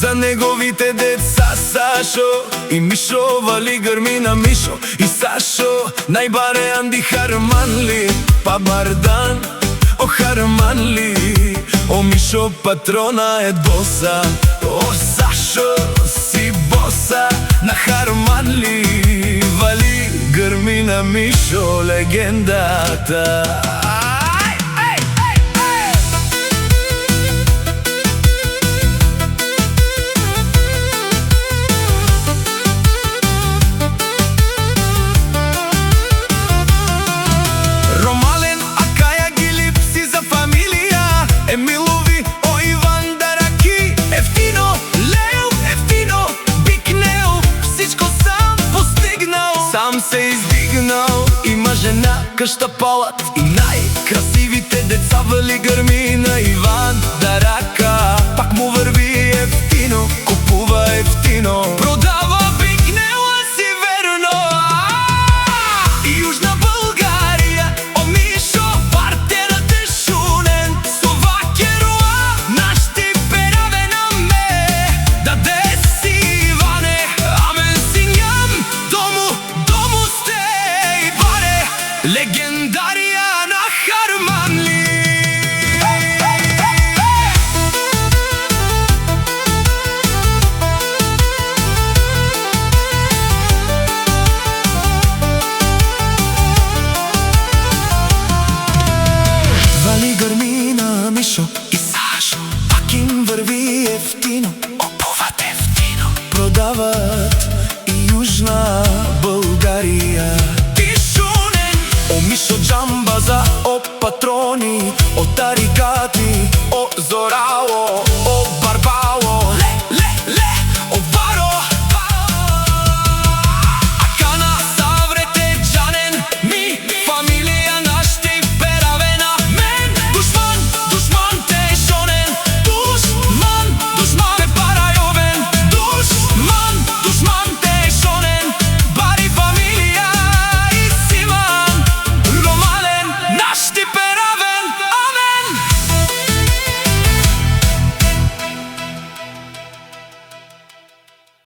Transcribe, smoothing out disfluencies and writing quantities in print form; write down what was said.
за неговите деца Сашо и Мишо, вали грми на Мишо и Сашо. Најбаре Анди Харманли, па Бардан, о Харманли, о Мишо патрона е боса, о Сашо си боса на Харманли, вали грми на Мишо легендата. Емилови, о Иван Дараки, Ефтино, Лео, Ефтино, Бикнео, всичко сам постигнал, сам се издигнал. Има жена къща полът и най-красивите деца, вали гърми на Иван Дарака. Пак му върви ефтино, купува ефтино, продава Бикнео, а си верно. Южна България, о Мишо, партерът е шунен. Легендарија на Харманли. Вали гърми на Мишо и Сашо, пак им върви ефтино, купуват ефтино, продават и Южна